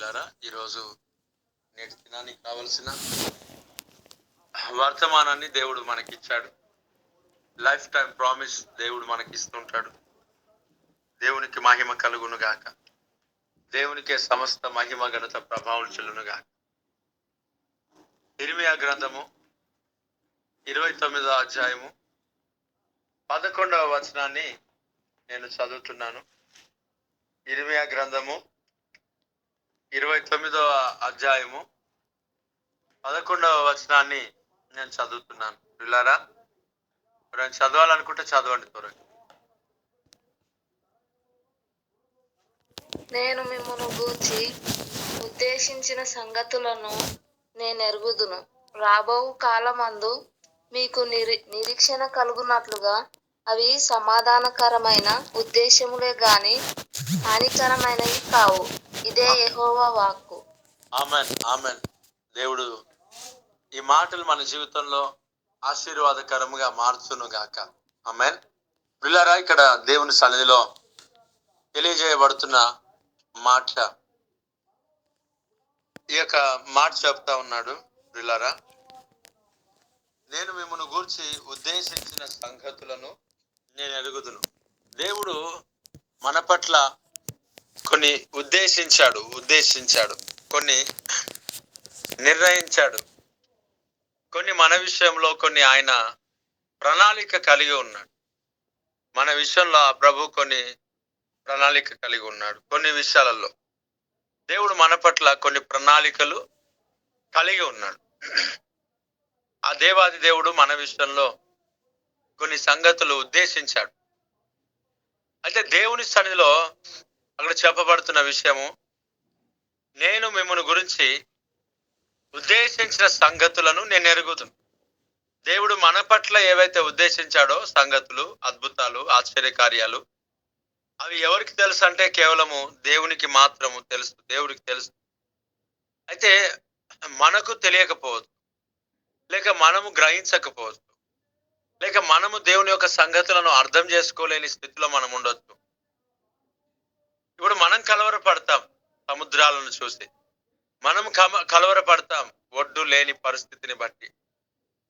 ప్రియులారా, ఈరోజు నేటి దినానికి కావలసిన వర్తమానాన్ని దేవుడు మనకిచ్చాడు. లైఫ్ టైం ప్రామిస్ దేవుడు మనకి ఇస్తుంటాడు. దేవునికి మహిమ కలుగును గాక. దేవునికే సమస్త మహిమ ఘనత ప్రభావం చెల్లును గాక. ఇర్మియా గ్రంథము 29వ అధ్యాయము 11వ వచనాన్ని నేను చదువుతున్నాను. ఇర్మియా గ్రంథము 29వ అధ్యాయము 11వ వచనాన్ని నేను చదువుతున్నాను. పిల్లారా, నేను చదవాలనుకుంటే చదవండి త్వరగా. నేను మిమ్మును గూర్చి ఉద్దేశించిన సంగతులను నేనెరుగుదును. రాబోవు కాలమందు మీకు నిరీక్షణ కలుగునట్లుగా అవి సమాధానకరమైన ఉద్దేశములే గాని హానికరమైనవి కావు. ఇదే యెహోవా వాక్కు. Amen, amen. దేవుడు ఈ మాటలు మన జీవితంలో ఆశీర్వాదకరముగా మార్చును గాక. ఆమెన్. పిల్లారా, ఇక్కడ దేవుని సన్నిధిలో తెలియజేయబడుతున్న మాట, ఈ యొక్క మాట చెప్తా ఉన్నాడు. పిల్లారా, నేను మిమ్మల్ని గూర్చి ఉద్దేశించిన సంగతులను నేను ఎరుగుదును. దేవుడు మన పట్ల కొన్ని ఉద్దేశించాడు, కొన్ని నిర్ణయించాడు, కొన్ని మన విషయంలో కొన్ని ఆయన ప్రణాళిక కలిగి ఉన్నాడు. మన విషయంలో ఆ ప్రభు కొన్ని ప్రణాళిక కలిగి ఉన్నాడు. కొన్ని విషయాలలో దేవుడు మన పట్ల కొన్ని ప్రణాళికలు కలిగి ఉన్నాడు. ఆ దేవాది దేవుడు మన విషయంలో కొన్ని సంగతులు ఉద్దేశించాడు. అయితే దేవుని సన్నిధిలో అక్కడ చెప్పబడుతున్న విషయము, నేను మిమ్మల్ని గురించి ఉద్దేశించిన సంగతులను నేను ఎరుగుదును. దేవుడు మన పట్ల ఏవైతే ఉద్దేశించాడో సంగతులు, అద్భుతాలు, ఆశ్చర్యకార్యాలు, అవి ఎవరికి తెలుసు అంటే కేవలము దేవునికి మాత్రము తెలుసు. దేవుడికి తెలుసు. అయితే మనకు తెలియకపోవచ్చు, లేక మనము గ్రహించకపోవచ్చు, లేక మనము దేవుని యొక్క సంగతులను అర్థం చేసుకోలేని స్థితిలో మనం ఉండొచ్చు. ఇప్పుడు మనం కలవరపడతాం సముద్రాలను చూసి, మనము కలవరపడతాం ఒడ్డు లేని పరిస్థితిని బట్టి,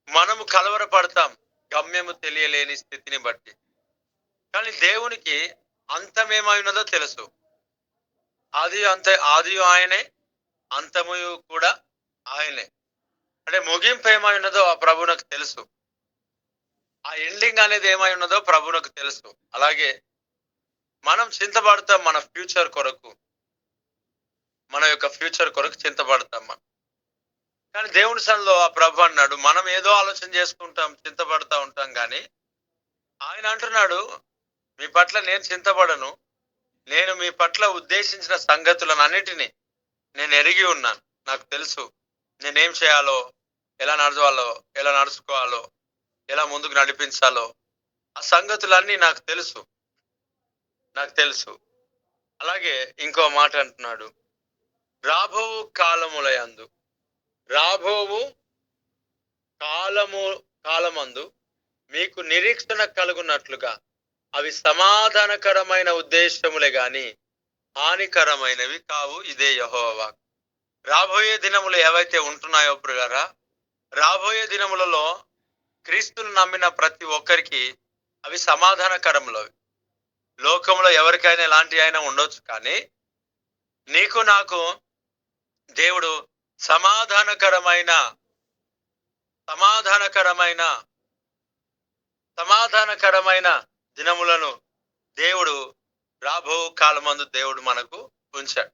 మనము కలవరపడతాం గమ్యము తెలియలేని స్థితిని బట్టి. కానీ దేవునికి అంతమేమైనదో తెలుసు. ఆది ఆయనే, అంతము కూడా ఆయనే. అంటే ముగింపు ఏమై ఉన్నదో ఆ ప్రభువునకు తెలుసు. ఆ ఎండింగ్ అనేది ఏమై ఉన్నదో ప్రభువునకు తెలుసు. అలాగే మనం చింతపడతాం మన ఫ్యూచర్ కొరకు, మన యొక్క ఫ్యూచర్ కొరకు చింతపడతాం మనం. కానీ దేవుని సన్నిధిలో ఆ ప్రభు అన్నాడు, మనం ఏదో ఆలోచన చేసుకుంటాం, చింతపడతా ఉంటాం. కానీ ఆయన అంటున్నాడు, మీ పట్ల నేను చింతపడను. నేను మీ పట్ల ఉద్దేశించిన సంగతులను అన్నిటినీ నేను ఎరిగి ఉన్నాను. నాకు తెలుసు నేనేం చేయాలో, ఎలా నడవాలో, ఎలా నడుచుకోవాలో, ఎలా ముందుకు నడిపించాలో, ఆ సంగతులన్నీ నాకు తెలుసు. అలాగే ఇంకో మాట అంటున్నాడు, రాబోవు కాలమందు మీకు నిరీక్షణ కలుగునట్లుగా అవి సమాధానకరమైన ఉద్దేశములే గాని హానికరమైనవి కావు. ఇదే యెహోవా వాక్కు. రాబోయే దినములు ఏవైతే ఉంటున్నాయో ప్రియులారా, రాబోయే దినములలో క్రీస్తును నమ్మిన ప్రతి ఒక్కరికి అవి సమాధానకరములు. లోకంలో ఎవరికైనా ఎలాంటి అయినా ఉండొచ్చు, కానీ నీకు నాకు దేవుడు సమాధానకరమైన దినములను దేవుడు రాబో కాలమందు దేవుడు మనకు ఉంచాడు.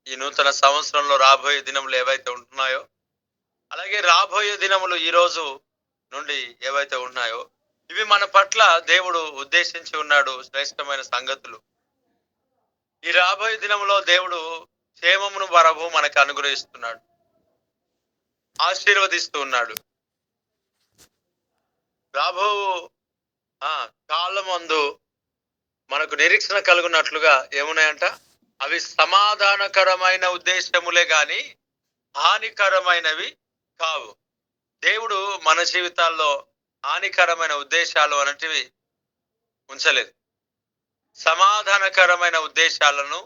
ఈ నూతన సంవత్సరంలో రాబోయే దినములు ఏవైతే ఉంటున్నాయో, అలాగే రాబోయే దినములు ఈ రోజు నుండి ఏవైతే ఉన్నాయో, ఇవి మన పట్ల దేవుడు ఉద్దేశించి ఉన్నాడు శ్రేష్టమైన సంగతులు. ఈ రాబోయే దినములో దేవుడు క్షేమమును వరము మనకు అనుగ్రహిస్తున్నాడు, ఆశీర్వదిస్తూ ఉన్నాడు. రాబో కాలమందు మనకు నిరీక్షణ కలుగునట్లుగా ఏమున్నాయంట, అవి సమాధానకరమైన ఉద్దేశములే గాని హానికరమైనవి కావు. దేవుడు మన జీవితాల్లో హానికరమైన ఉద్దేశాలు అనేటివి ఉంచలేదు. సమాధానకరమైన ఉద్దేశాలను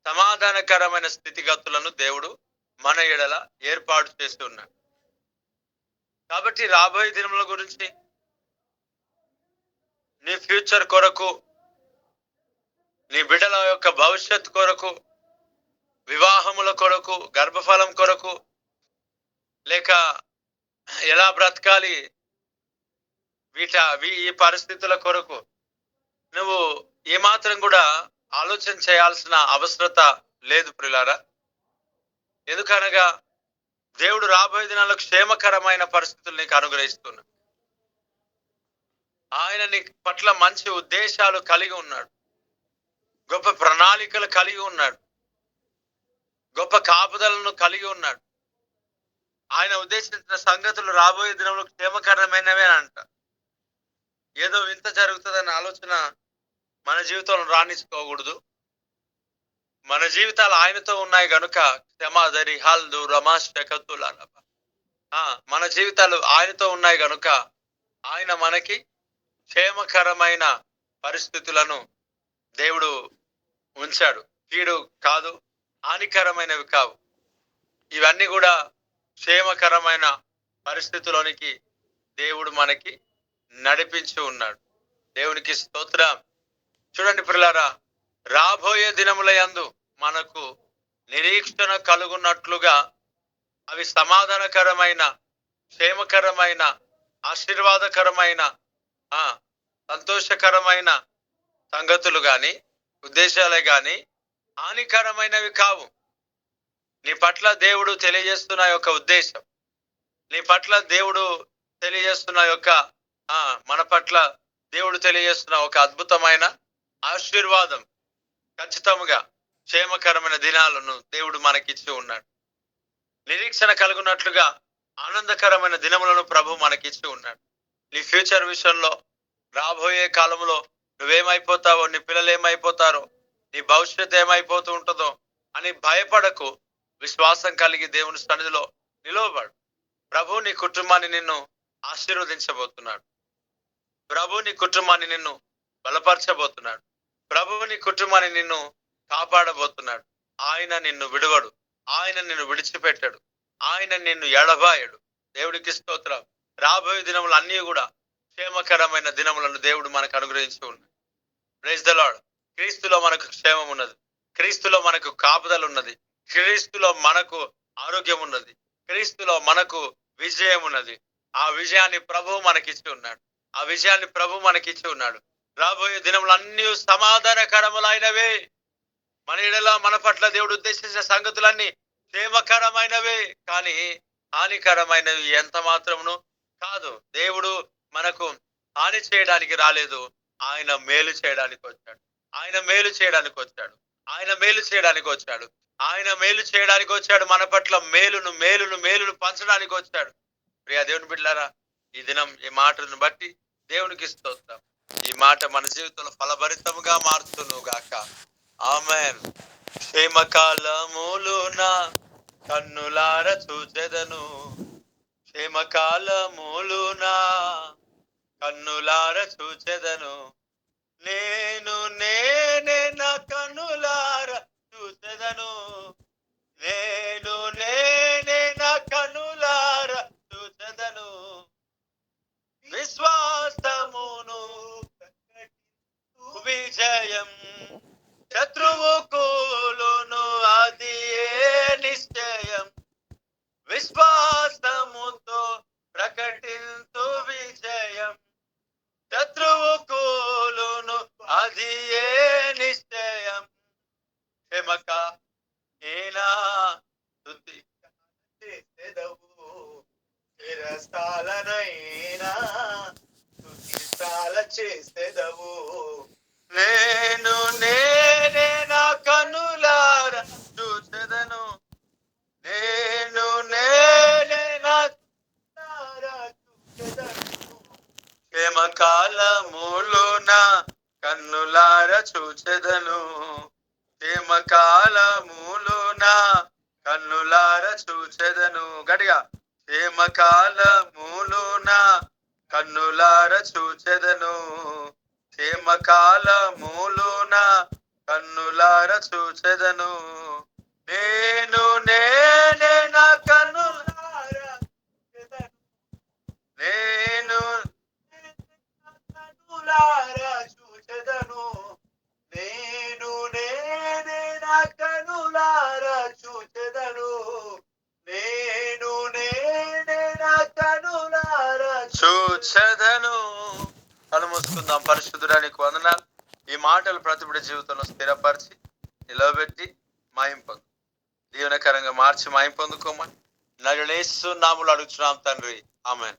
సమాధానకరమైన స్థితిగతులను దేవుడు మన ఎడల ఏర్పాటు చేసి ఉన్నాడు. కాబట్టి రాబోయే దినముల గురించి, నీ ఫ్యూచర్ కొరకు, నీ బిడ్డల యొక్క భవిష్యత్ కొరకు, వివాహముల కొరకు, గర్భఫలం కొరకు, లేక ఎలా బ్రతకాలి, ఈ పరిస్థితుల కొరకు నువ్వు ఏమాత్రం కూడా ఆలోచన చేయాల్సిన అవసరత లేదు ప్రియులారా. ఎందుకనగా దేవుడు రాబోయే దినాలకు క్షేమకరమైన పరిస్థితులు నీకు అనుగ్రహిస్తున్నాడు. ఆయన నీ పట్ల మంచి ఉద్దేశాలు కలిగి ఉన్నాడు, గొప్ప ప్రణాళికలు కలిగి ఉన్నాడు, గొప్ప కాపుదలను కలిగి ఉన్నాడు. ఆయన ఉద్దేశించిన సంగతులు రాబోయే దినంలో క్షేమకరమైనవే అంట. ఏదో వింత జరుగుతుందన్న ఆలోచన మన జీవితంలో రాణించుకోకూడదు. మన జీవితాలు ఆయనతో ఉన్నాయి గనుక క్షమాదరి హల్దు రమాశకతుల మన జీవితాలు ఆయనతో ఉన్నాయి గనుక ఆయన మనకి క్షేమకరమైన పరిస్థితులను దేవుడు ఉంచాడు. కీడు కాదు, హానికరమైనవి కావు. ఇవన్నీ కూడా క్షేమకరమైన పరిస్థితుల్లోనికి దేవుడు మనకి నడిపించి ఉన్నాడు. దేవునికి స్తోత్రం. చూడండి ప్రియులారా, రాబోయే దినముల యందు మనకు నిరీక్షణ కలుగున్నట్లుగా అవి సమాధానకరమైన, క్షేమకరమైన, ఆశీర్వాదకరమైన, సంతోషకరమైన సంగతులు గాని, ఉద్దేశాలే గాని హానికరమైనవి కావు. నీ పట్ల దేవుడు తెలియజేస్తున్న యొక్క ఉద్దేశం, నీ పట్ల దేవుడు తెలియజేస్తున్న యొక్క మన పట్ల దేవుడు తెలియజేస్తున్న ఒక అద్భుతమైన ఆశీర్వాదం, ఖచ్చితంగా క్షేమకరమైన దినాలను దేవుడు మనకిచ్చి ఉన్నాడు. నిరీక్షణ కలుగున్నట్లుగా ఆనందకరమైన దినములను ప్రభు మనకిచ్చి ఉన్నాడు. నీ ఫ్యూచర్ విషయంలో, రాబోయే కాలంలో నువ్వేమైపోతావో, నీ పిల్లలు ఏమైపోతారో, నీ భవిష్యత్తు ఏమైపోతూ ఉంటుందో అని భయపడకు. విశ్వాసం కలిగి దేవుని సన్నిధిలో నిలవబడు. ప్రభు నీ కుటుంబాన్ని నిన్ను ఆశీర్వదించబోతున్నాడు. ప్రభు నీ కుటుంబాన్ని నిన్ను బలపరచబోతున్నాడు. ప్రభు నీ కుటుంబాన్ని నిన్ను కాపాడబోతున్నాడు. ఆయన నిన్ను విడువడు, ఆయన నిన్ను విడిచిపెట్టాడు, ఆయన నిన్ను ఎడబాయడు. దేవుడికి స్తోత్రం. రాబోయే దినములు అన్నీ కూడా క్షేమకరమైన దినములను దేవుడు మనకు అనుగ్రహించి ఉన్నాడు. Praise the Lord. క్రీస్తులో మనకు క్షేమం ఉన్నది, క్రీస్తులో మనకు కాపుదల ఉన్నది, క్రీస్తులో మనకు ఆరోగ్యం ఉన్నది, క్రీస్తులో మనకు విజయం ఉన్నది. ఆ విజయాన్ని ప్రభు మనకిచ్చి ఉన్నాడు. ఆ విజయాన్ని ప్రభు మనకిచ్చి ఉన్నాడు. రాబోయే దినములు అన్ని సమాధానకరములైనవే. మన ఎడల మన పట్ల దేవుడు ఉద్దేశించిన సంగతులన్నీ క్షేమకరమైనవే, కానీ హానికరమైనవి ఎంత మాత్రమును కాదు. దేవుడు మనకు హాని చేయడానికి రాలేదు, ఆయన మేలు చేయడానికి వచ్చాడు. ఆయన మేలు చేయడానికి వచ్చాడు. ఆయన మేలు చేయడానికి వచ్చాడు. ఆయన మేలు చేయడానికి వచ్చాడు. మన పట్ల మేలును మేలును మేలును పంచడానికి వచ్చాడు. ప్రియా దేవుని బిడ్డలారా, ఈ దినం ఈ మాటను బట్టి దేవునికి స్తోత్రం. ఈ మాట మన జీవితంలో ఫలభరితముగా మారుతును గాక. ఆమేన్. క్షేమకాలములున కన్నులార చూచెదను, క్షేమకాలములున కన్నులార చూచెదను, నేనే నా కన్నులార చూచెదను, నేనే నా కన్నులార చూచెదను, విశ్వాసమును విజయం శత్రువు కూలును అది నిశ్చయం, విశ్వాసముతో ప్రకటింతు విజయం శత్రువు కూలును అది నిశ్చయం. క్షమక ఏనా స్తుతి చేసెదవు, చిరస్థాలనైనా స్తుతిస్థాల చేసెదవు, నేనే నా కన్నులార చూచెదను, నేనే నా చూచెదను, క్షేమకాలములున కన్నులార చూచెదను, క్షేమకాలములున కన్నులార చూచెదను. గట్టిగా, క్షేమకాలములున కన్నులార చూచెదను, క్షేమకాలములున కన్నులార చూచెదను. నేనే నా కన్నులార చూచెదను. నేను కన్నులార చూచెదను. నేనే నా కన్నులార చూచెదను. నేనే నా కన్నులార చూచెదను. కళ్ళు మూసుకుందాం. పరిశుద్ధుడా నీకు వందనాలు. ఈ మాటలు ప్రతి బిడ్డ జీవితంలో స్థిరపరిచి నిలబెట్టి మాయం పొందు దీవెనకరంగా మార్చి మాయం పొందుకోమని నజరేయుసు నామములో అడుగుచున్నాం తండ్రి. ఆమేన్.